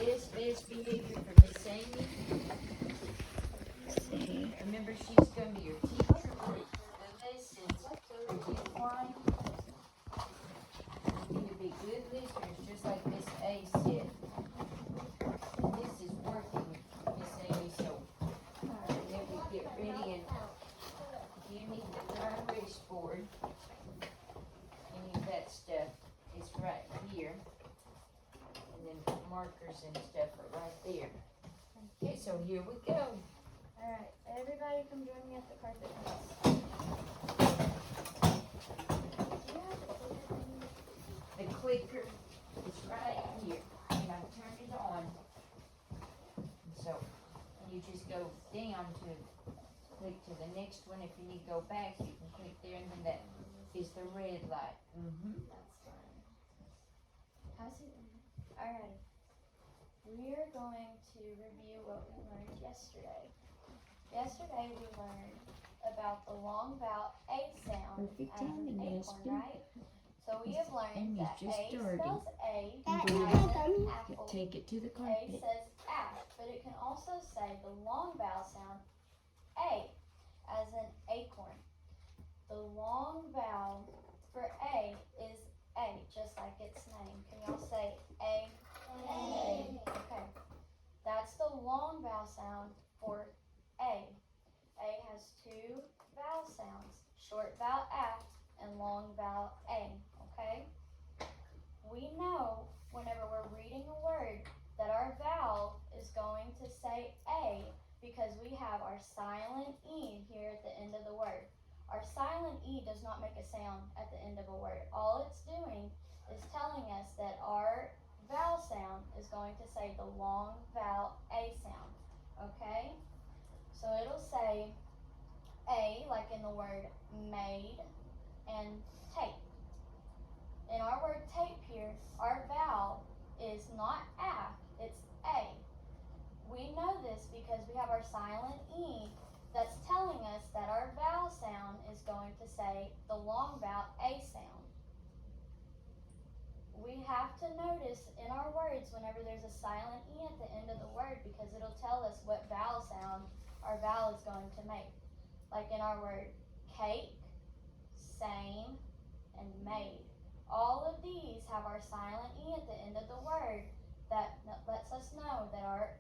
this best behavior for Miss Amy. See. Remember, she's going to be your teacher for the lessons. UFLI. You need to be good listeners, just like Miss A said. And this is working, Miss Amy, so then we get ready and you need the dry erase board. Any of that stuff is right here. And then markers and stuff are right there. Okay, so here we go. Alright, everybody come join me at the carpet house. The clicker is right here, and I turn it on. And so you just go down to click to the next one. If you need to go back, you can click there, and then that is the red light. That's fine. How's it? Alright. We are going to review what we learned yesterday. Yesterday we learned about the long vowel A sound Perfect as an timing, acorn, Esther. right? So we have learned Amy's that just A starting. spells A And as go an apple. Take it to the A carpet. says ash, but it can also say the long vowel sound A as an acorn. The long vowel for A is A, just like its name. Can y'all say A? A. Okay. That's the long vowel sound for A. A has two vowel sounds, short vowel A and long vowel A, okay? We know whenever we're reading a word that our vowel is going to say A because we have our silent E here at the end of the word. Our silent E does not make a sound at the end of a word. All it's doing is telling us that our vowel sound is going to say the long vowel A sound, okay? So it'll say A, like in the word made and tape. In our word tape here, our vowel is not A, it's A. We know this because we have our silent E that's telling us that our vowel sound is going to say the long vowel A sound. We have to notice in our words whenever there's a silent E at the end of the word because it'll tell us what vowel sound our vowel is going to make. Like in our word cake, same, and made. All of these have our silent E at the end of the word that lets us know that our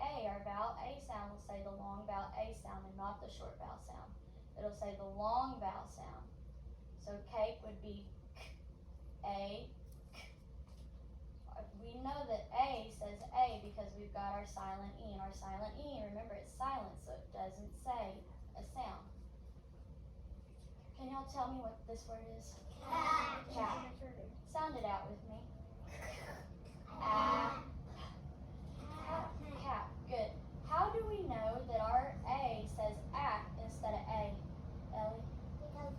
A, our vowel A sound will say the long vowel A sound and not the short vowel sound. It'll say the long vowel sound. So cake would be k, A, k. We know that A says A because we've got our silent E, and our silent E, remember, it's silent, so it doesn't say a sound. Can y'all tell me what this word is? Cat. Cat. Sound it out with me. Cat. Good. How do we know that our A says act instead of A? Ellie? Because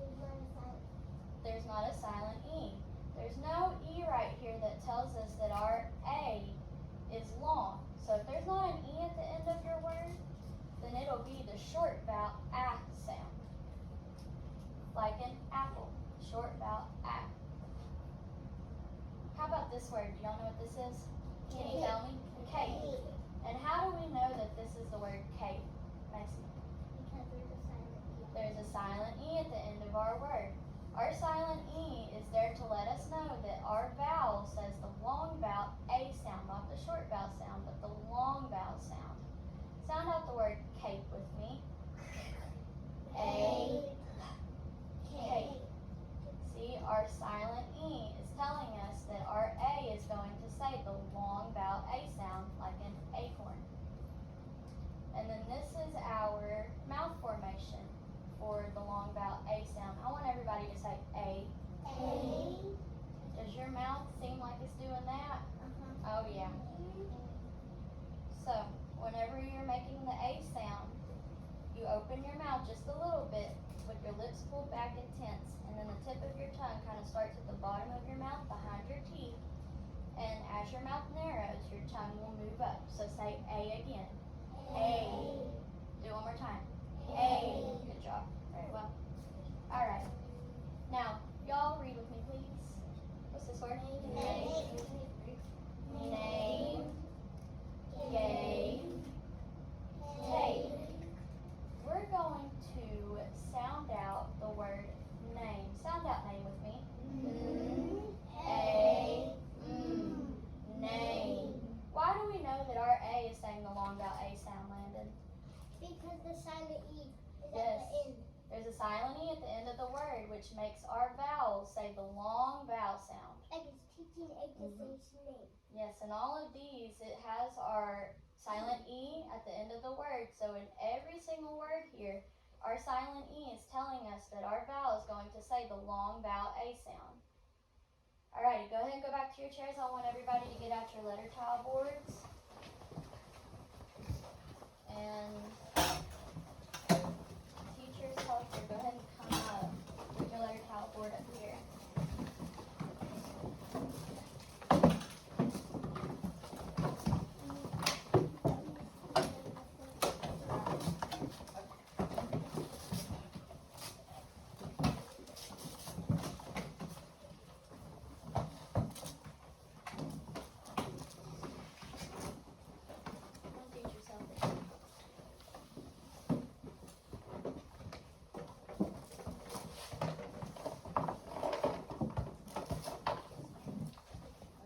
there's not a silent E. There's no E right here that tells us that our A is long. So if there's not an E at the end of your word, then it'll be the short vowel A sound. Like an apple, short vowel A. How about this word? Do y'all know what this is? Can you tell me? Cake. And how do we know that this is the word cake, Macy? Because There's a silent E at the end of our word. Our silent E is there to let us know that our vowel says the long vowel A sound, not the short vowel sound, but the long vowel sound. Sound out the word cake with me. A. Cake. See, our silent E is telling us that our A is going to say the long vowel A sound like an acorn. And then this is our mouth formation for the long vowel A sound. I want everybody to say A. A. Does your mouth seem like it's doing that? Oh yeah. So, whenever you're making the A sound, you open your mouth just a little bit with your lips pulled back and tense, and then the tip of your tongue kind of starts at the bottom of your mouth behind your teeth, and as your mouth narrows, your tongue will move up. So say A again. A. Do it one more time. A. Good job. Very well. Alright. Now, y'all read with me, please. What's this word? Name. Name. long vowel A sound, Landon? Because the silent E is Yes. at the end. There's a silent E at the end of the word, which makes our vowels say the long vowel sound. Like it's teaching a person's name. Yes, and all of these, it has our silent E at the end of the word. So in every single word here, our silent E is telling us that our vowel is going to say the long vowel A sound. Alrighty, go ahead and go back to your chairs. I want everybody to get out your letter tile boards. And teachers, helper, go ahead and come up. Get your letter tile board up here. Don't teach yourself it.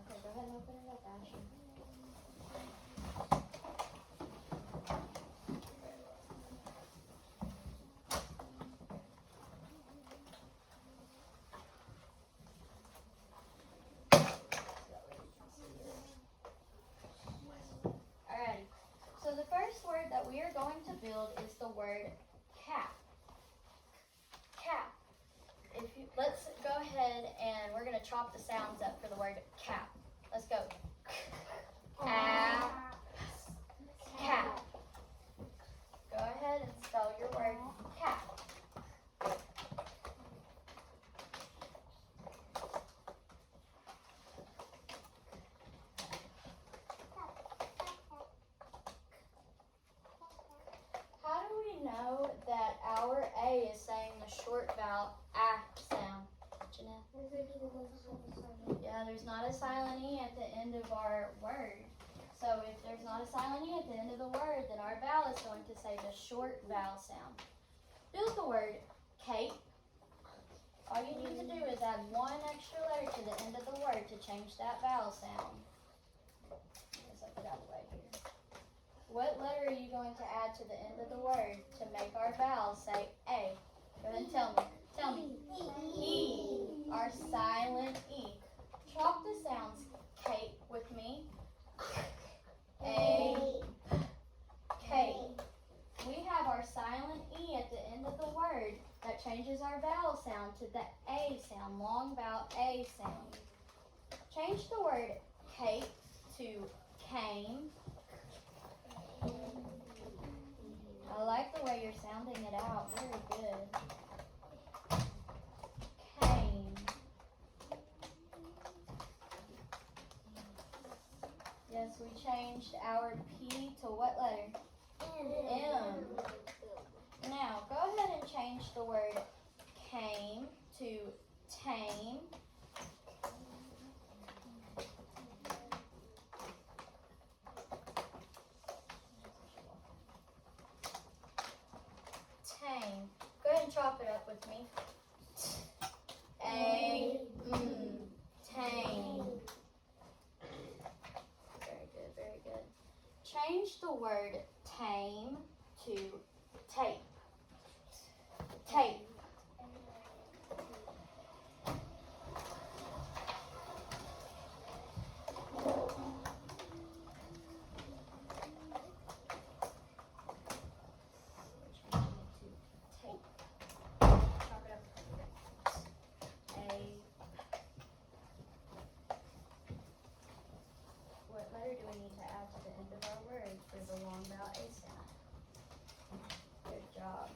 Okay, go ahead and open it up, Asher. Alrighty. So the first word that we are going to build is the word cap. Cap. Let's go ahead and we're gonna chop the sounds up for the word cap. Let's go. Cap. Cap. Go ahead and spell your word cap. How do we know that our A is saying the short vowel ah sound? Jeanette? Yeah, there's not a silent E at the end of our word. So if there's not a silent E at the end of the word, then our vowel is going to say the short vowel sound. Build the word cape. All you need to do is add one extra letter to the end of the word to change that vowel sound. Let's put it out of the way here. What letter are you going to add to the end of the word to make our vowel say A? Go ahead and tell me. Tell me. E. Our silent E. Chop the sounds cape with me. A. K. We have our silent E at the end of the word that changes our vowel sound to the A sound, long vowel A sound. Change the word cape to came. I like the way you're sounding it out. Very good. Came. Yes, we changed our P to what letter? M. Now, go ahead and change the word came to tame. Tame. Go ahead and chop it up with me. Tame. Very good, very good. Change the word tame to tape. Tape. Chop it up. What letter do we need to add to the end of our word for the long vowel A sound? Good job.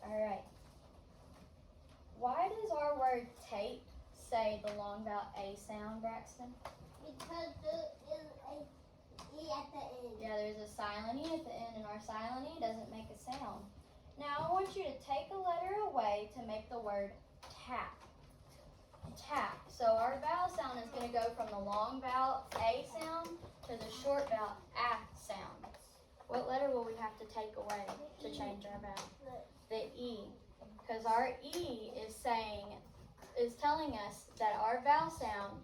Alright. Why does our word tape say the long vowel A sound, Braxton? Because there is a E at the end. Yeah, there's a silent E at the end, and our silent E doesn't make a sound. Now I want you to take a letter away to make the word tap. Tap. So our vowel sound is going to go from the long vowel A sound to the short vowel A sound. What letter will we have to take away to change our vowel? The E. Because our E is telling us that our vowel sound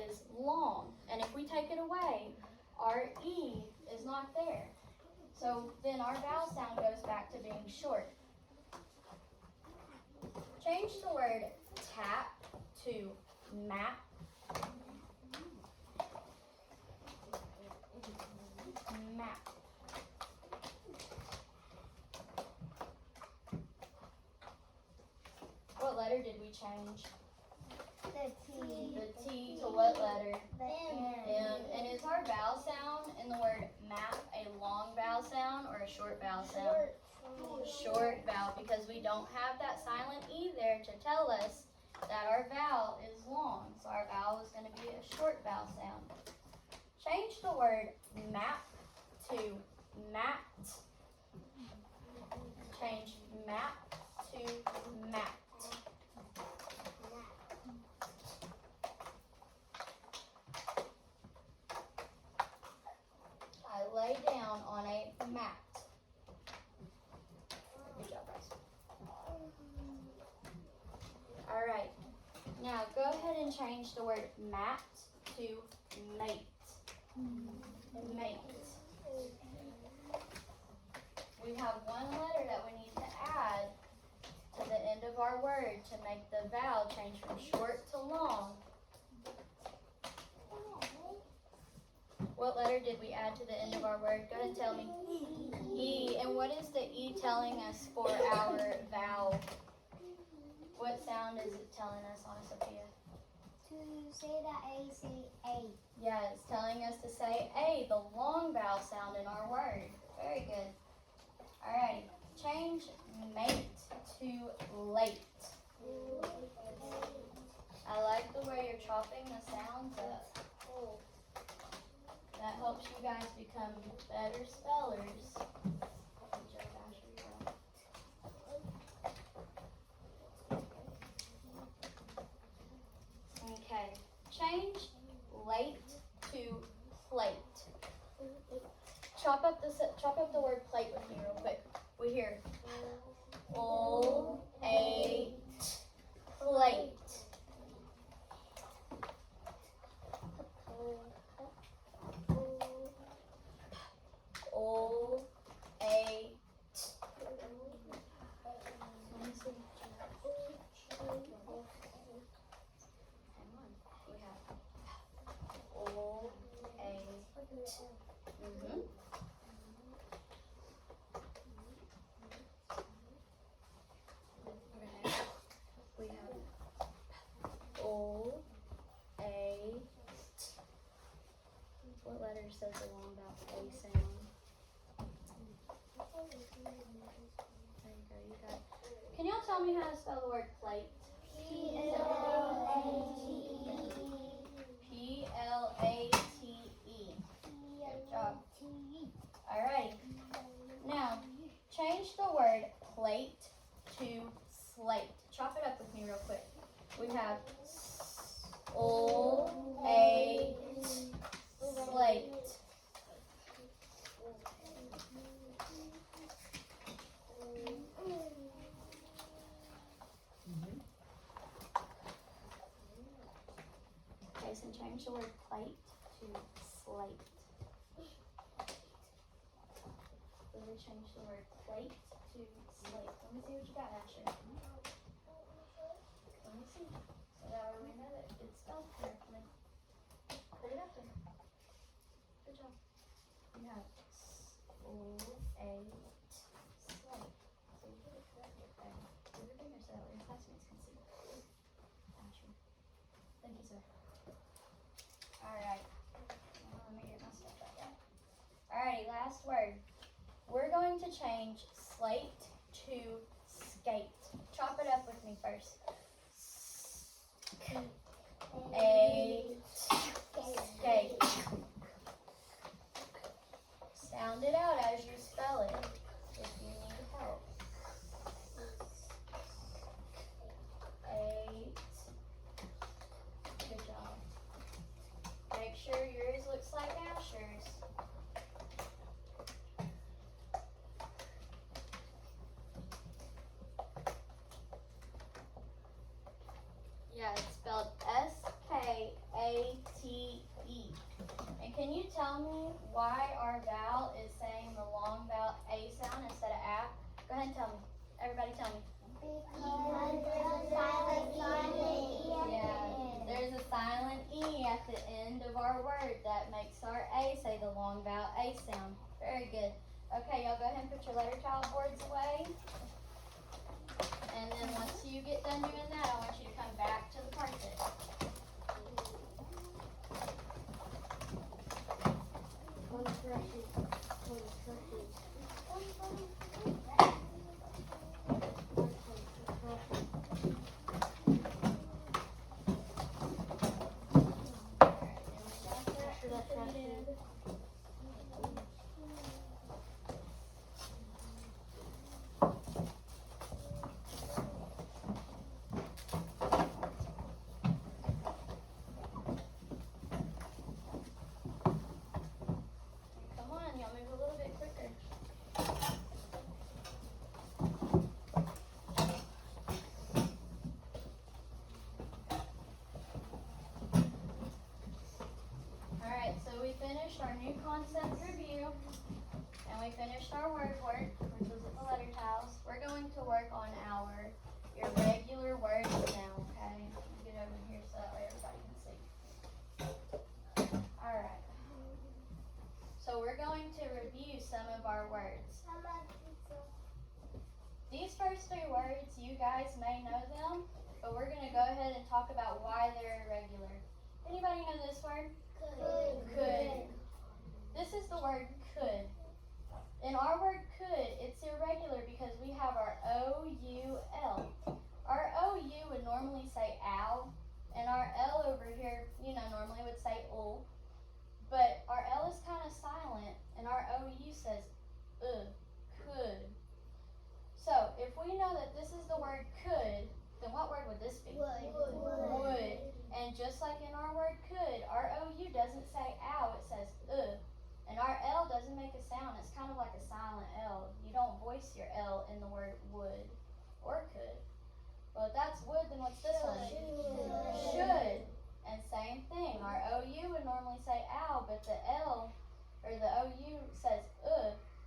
is long. And if we take it away, our E is not there. So then our vowel sound goes back to being short. Change the word tap to map. Map. What letter did we change? The T. The T to what letter? The M. And is our vowel sound in the word map a long vowel sound or a short vowel sound? Short vowel, because we don't have that silent E there to tell us that our vowel is long. So our vowel is going to be a short vowel sound. Change the word map to mat. Change map to mat. I lay down on a mat. Good job, guys. All right. Now go ahead and change the word mat to mate. Mate. We have one letter that we need to add to the end of our word to make the vowel change from short to long. What letter did we add to the end of our word? Go ahead and tell me. E. And what is the E telling us for our vowel? What sound is it telling us, Anna Sophia? To say the A, say A. Yeah, it's telling us to say A, the long vowel sound in our word. Very good. Alrighty. Change mate to late. I like the way you're chopping the sounds up. That helps you guys become better spellers. Good job, Asher. Okay. Change late to plate. Chop up the word plate with me real quick. We hear plate. What letter says the long vowel A sound? There you go, you got it. Can y'all tell me how to spell the word plate? Plate. Good job. Alrighty. Now, change the word plate to slate. Chop it up with me real quick. We have slate. Okay, so change the word plate to slate. Let me change the word plate to slate. Let me see what you got, Asher. Let me see. So that way we know that it's spelled correctly. Put it up there. Good job. You have slate. So you get it correctly there. Move your finger so that way your classmates can see. Asher. Thank you, sir. Alright. Now let me get my stuff back out. Alrighty, last word. We're going to change slate to skate. Chop it up with me first. Skate. Sound it out as you spell it if you need help. Good job. Make sure yours looks like Asher's. Yeah, it's spelled S-K-A-T-E. And can Can you tell me why our vowel is saying the long vowel A sound instead of A? Go ahead and tell me. Everybody tell me. Yeah, there's a silent E at the end of our word that makes our A say the long vowel A sound. Very good. Okay, y'all go ahead and put your letter tile boards away. And then once you get done doing that, I want you to come back to the project. Come on, y'all move a little bit quicker. Alright, so we finished our new concept review, and we finished our word work, which was at the letter tiles. We're going to work on our irregular words now, okay? Let me get over here so that way everybody can see. Alright. So we're going to review some of our words. These first three words, you guys may know them, but we're going to go ahead and talk about why they're irregular. Anybody know this word? Could. This is the word could. In our word could, it's irregular because we have our O-U-L. Our O-U would normally say ow, and our L over here, normally would say ul. But our L is kind of silent, and our O-U says could. So, if we know that this is the word could, then what word would this be? Would. And just like in our word could, our O-U doesn't say ow, it says And our L doesn't make a sound, it's kind of like a silent L. You don't voice your L in the word would or could. Well, if that's would, then what's this one? Should. And same thing, our O-U would normally say ow, but the L, or the O-U says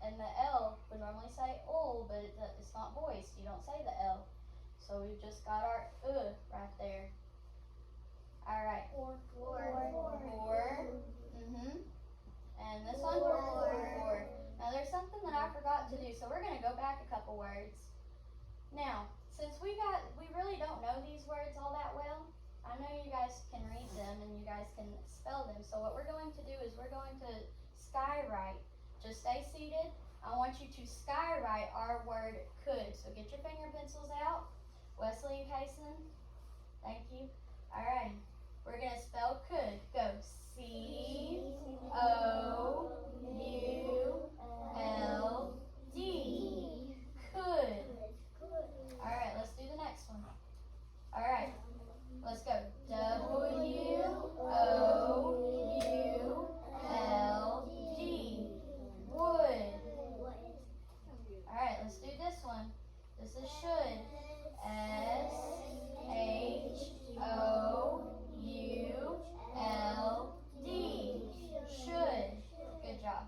and the L would normally say ul, but it's not voiced. You don't say the L. So we've just got our right there. Alright. For. And this one? For. Now there's something that I forgot to do, so we're going to go back a couple words. Now, since we really don't know these words all that well, I know you guys can read them and you guys can spell them. So what we're going to do is we're going to skywrite. Just stay seated. I want you to skywrite our word could. So get your finger pencils out. Wesley and Kason, thank you. Alright, we're going to spell could. Go. C-O-U-L-D. Could. Alright, let's do the next one. Alright, let's go. W-O-U-L-D. Would. Alright, let's do this one. This is should. S-H-O-U-L-D. Should. Good job.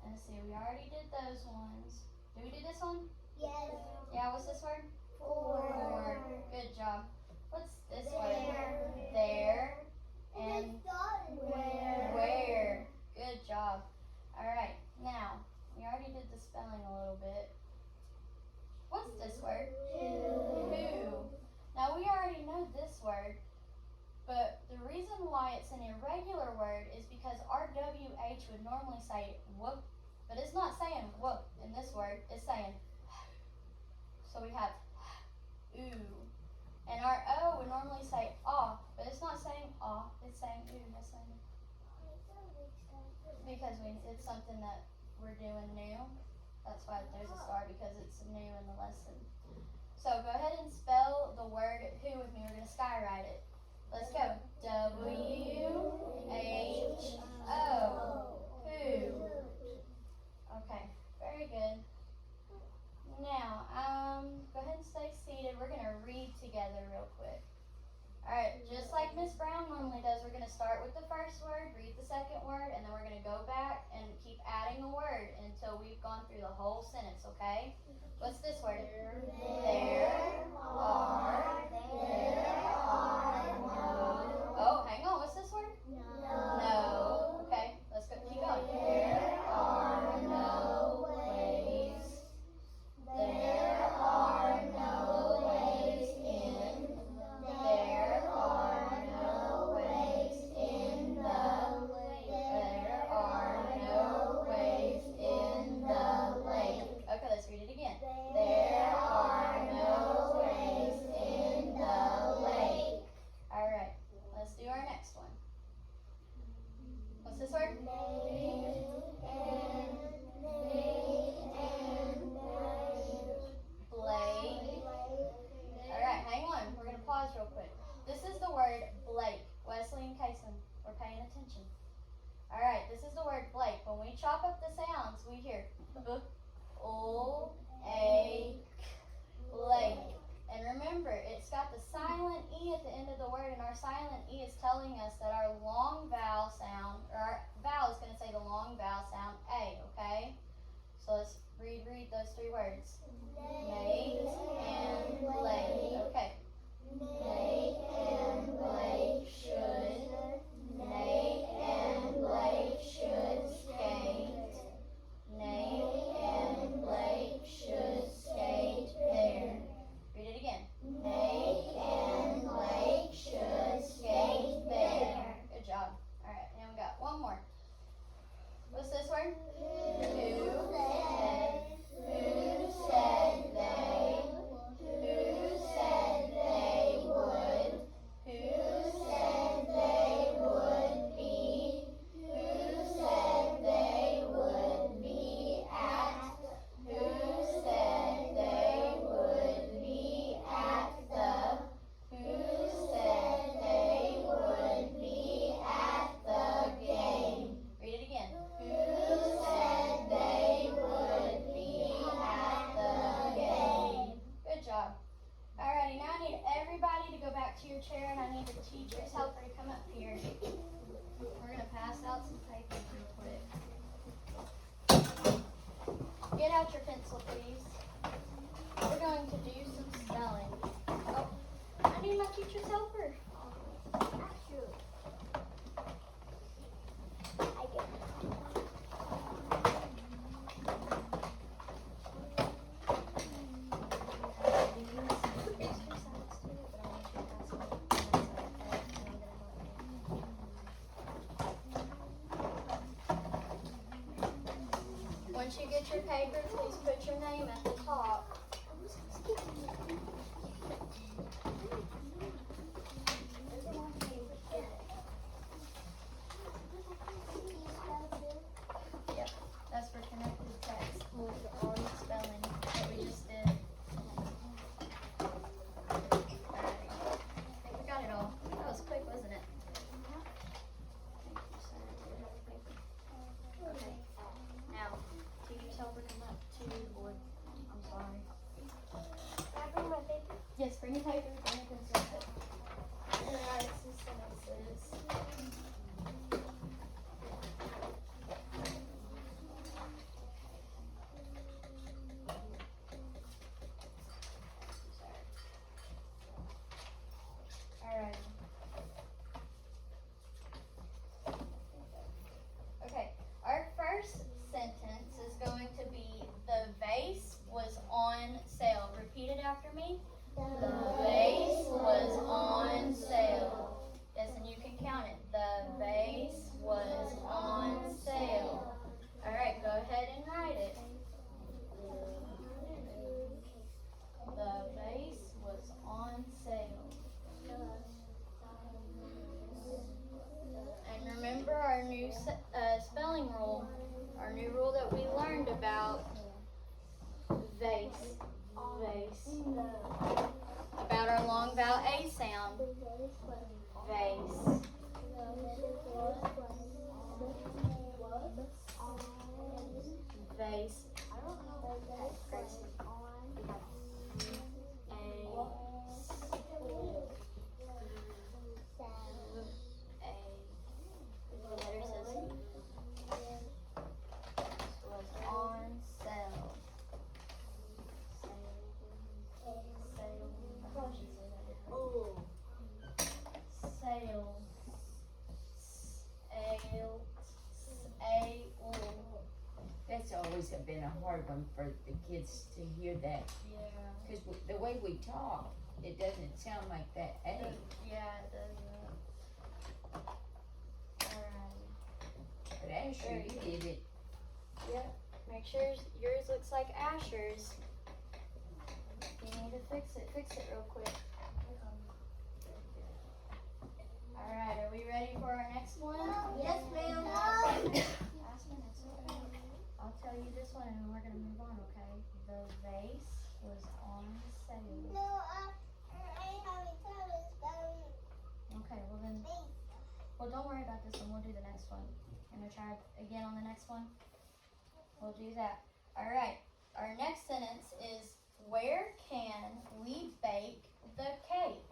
And let's see, we already did those ones. Did we do this one? Yes. Yeah, what's this word? For. Good job. What's this word? There. And where. Good job. Alright, now, we already did the spelling a little bit. What's this word? Who. Now, we already know this word, but the reason why it's an irregular word is because our WH would normally say whoop, but it's not saying whoop in this word, it's saying so we have ooh. And our O would normally say ah, but it's not saying ah, it's saying ooh. That's saying because it's something that we're doing new. That's why there's a star, because it's new in the lesson. So go ahead and spell the word who with me. We're going to skywrite it. Let's go. W-H-O. Who. Okay, very good. Now, go ahead and stay seated. We're going to read together real quick. Alright, just like Miss Brown normally does, we're going to start with the first word, read the second word, and then we're going to words. Mate and Blake. Okay. Nate and Blake should. Nate and Blake should skate. Nate and Blake should skate there. Read it again. Nate and Blake should skate there. Good job. Alright, and we got one more. What's this word? Who said they? Who said they would? Who said they would be? Who said they would be at? Who said they would be at the? Who said they would be at the game? Read it again. Who said they would be at the game? Good job. Alrighty, now I need everybody to go back to your chair and I need the teacher's helper to come up here. We're going to pass out some paper real quick. Get out your pencil, please. We're going to do some spelling. Oh, I need my teacher's helper. Once you get your paper, please put your name at the top. Yep, that's for connected text. All the spelling that we just did. Alrighty. I think we got it all. That was quick, wasn't it? Okay. Now, teacher's helper, come up to the board. I'm sorry. Can I bring my paper? Yes, bring your paper, bring your pencil. And write some sentences. Alright. Okay, our first sentence is going to be the vase was on sale. Repeat it after me. The vase was on sale. Yes, and you can count it. The vase was on sale. Alright, go ahead and write it. The vase was on sale. And remember our new spelling rule, our new rule that we learned about vase, vase, about our long vowel A sound, vase. Vase. I don't know. Gracie. The letter says was on sale. Sale. That's always been a hard one for the kids to hear that. Yeah. Because the way we talk, it doesn't sound like that A. Yeah, it does. Alright. But Asher, you did it. Yep. Make sure yours looks like Asher's. You need to fix it real quick. Alright, are we ready for our next one? Yes, ma'am. Last one, it's okay. I'll tell you this one and then we're gonna move on, okay? The vase was on sale. No, I ain't having time to spell Okay, well then, well don't worry about this one, we'll do the next one. I'm gonna try again on the next one. We'll do that. Alright, our next sentence is, where can we bake the cake?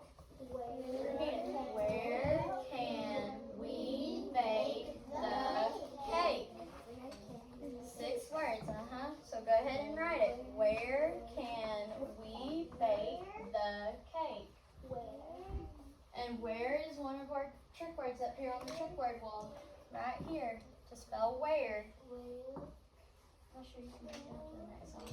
Repeat it. Where can we bake the cake? 6 words, So go ahead and write it. Where up here on the trick word wall, right here, to spell where. I'm sure you can make it up to the next one.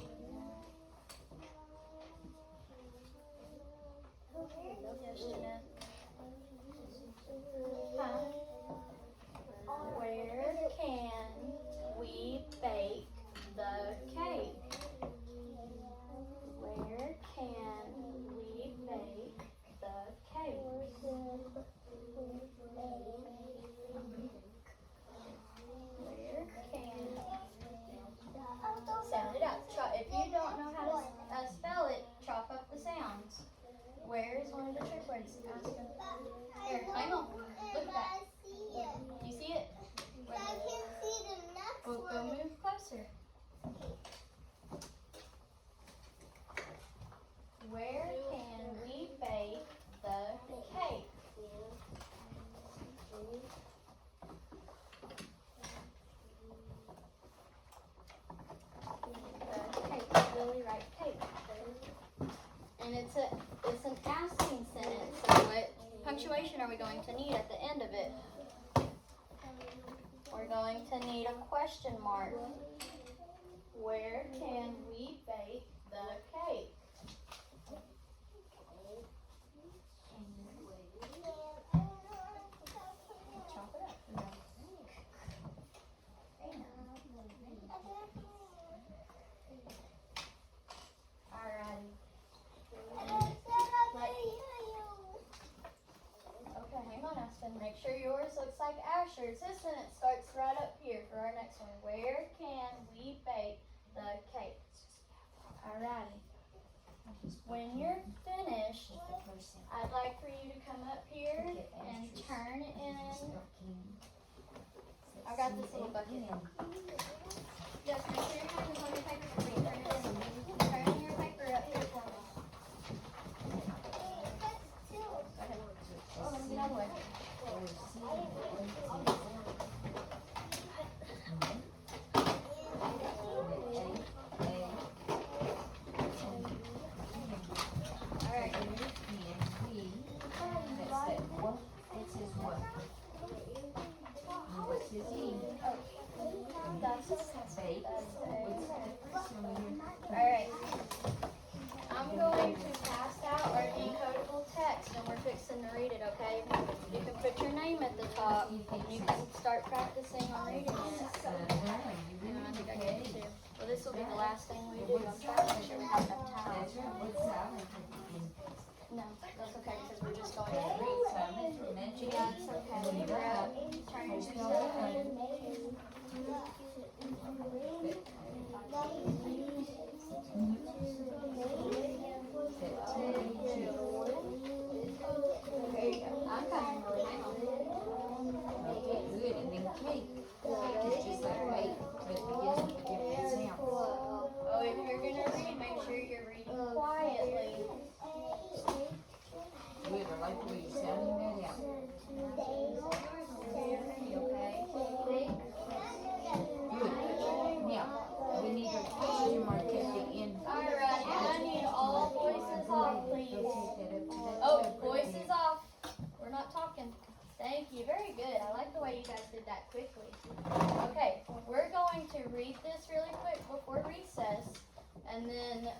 Yes, Jeanette. Huh? Where can we bake the cake? Where can we bake the cake? Where can sound it out? If you don't know how to spell it, chop up the sounds. Where is one of the trick words? Ask them. Here, hang on. Look at that. Do you see it? I can see the next Well, go one. move closer. Where can we bake the cake? The cake, Lily, right? Cake. And it's an asking sentence. So what punctuation are we going to need at the end of it? We're going to need a question mark. Where can we bake the cake? Chop it up. Alrighty. Okay, hang on, Aspen. Make sure yours looks like Asher's. This sentence starts right up here for our next one. Where can we bake the cake? Alrighty. When you're finished, I'd like for you to come up here and turn in. I got this little bucket. Yes, make sure your hand is on your paper for me. Turn it in. Turn your paper up here for me. Go ahead. Oh, let me get out of the way. Alright. What's his E? That's Bake. Alright. I'm going to pass out our decodable text and we're fixing to read it, okay? You can put your name at the top and you can start practicing on reading it. I think I get it too. Well, this will be the last thing we do. I'm trying to make sure we have enough time. No, that's okay because we're just going to read. Yeah, it's okay. Grab, turn your There you go. I'm coming. Hang on. Good, and then cake. Cake is just like cake, but it begins with different sounds. Oh, if you're gonna read, make sure you're reading quietly. Good, I like the way you're sounding that out. Okay. Good. Now, we need a question mark at the end. Alright, and I need all voices off, please. Oh, voices off. We're not talking. Thank you. Very good. I like the way you guys did that quickly. Okay, we're going to read this really quick before recess, and then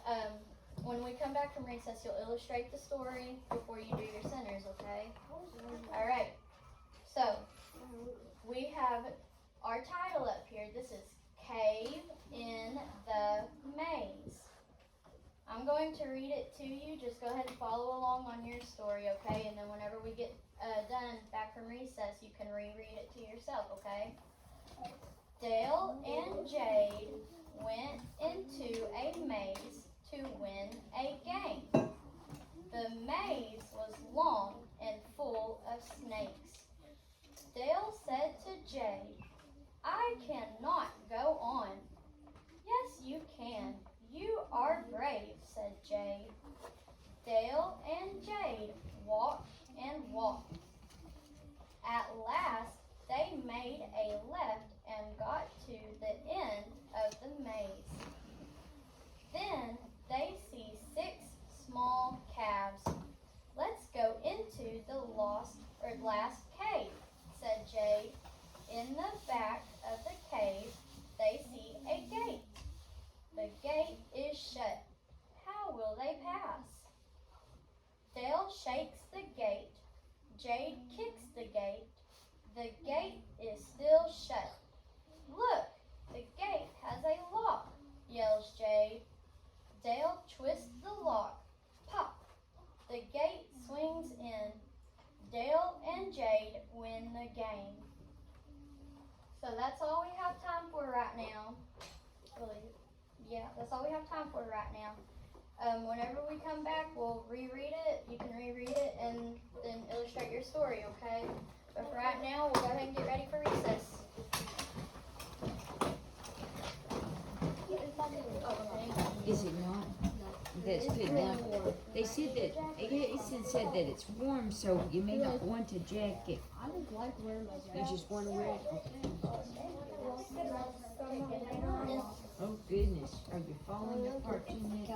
when we come back from recess, you'll illustrate the story before you do your centers, okay? All right. So, we have our title up here. This is Cave in the Maze. I'm going to read it to you. Just go ahead and follow along on your story, okay? And then whenever we get done back from recess, you can reread it to yourself, okay? Dale and Jade went into a maze to win a game. The maze was long and full of snakes. Dale said to Jade, "I cannot go on." "Yes, you can. You are brave," said Jade. Dale and Jade walked and walked. At last, they made a left and got to the end of the maze. Then they see 6 small calves. "Let's go into the last cave," In the back of the cave, they see a gate. The gate is shut. How will they pass? Dale shakes the gate. Jade kicks the gate. The gate is still shut. Look, the gate has a lock, yells Jade. Dale twists the lock. Pop! The gate swings in. Dale and Jade win the game. So that's all we have time for right now. Really, yeah, that's all we have time for right now. Whenever we come back, we'll reread it. You can reread it and then illustrate your story, okay? But for right now, we'll go ahead and get ready for recess. Is it not? That's good. Now, they said that, Jason said that it's warm, so you may not want a jacket. I just like wearing my jacket. You just want to wear it? Oh goodness, are you falling apart too much?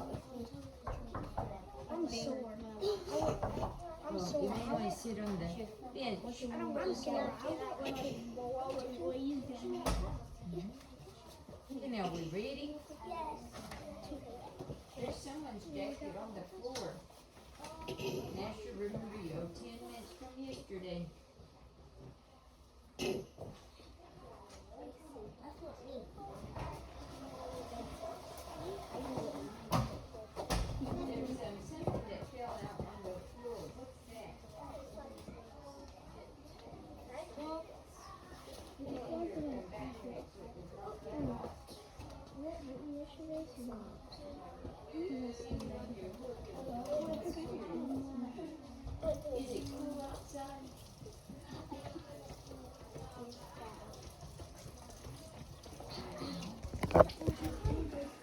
I'm sore. I'm Well, sore. you may want to sit on the bench. I'm sore. Now, we ready? Yes. There's someone's jacket on the floor. And Asher, remember you owe 10 minutes from yesterday.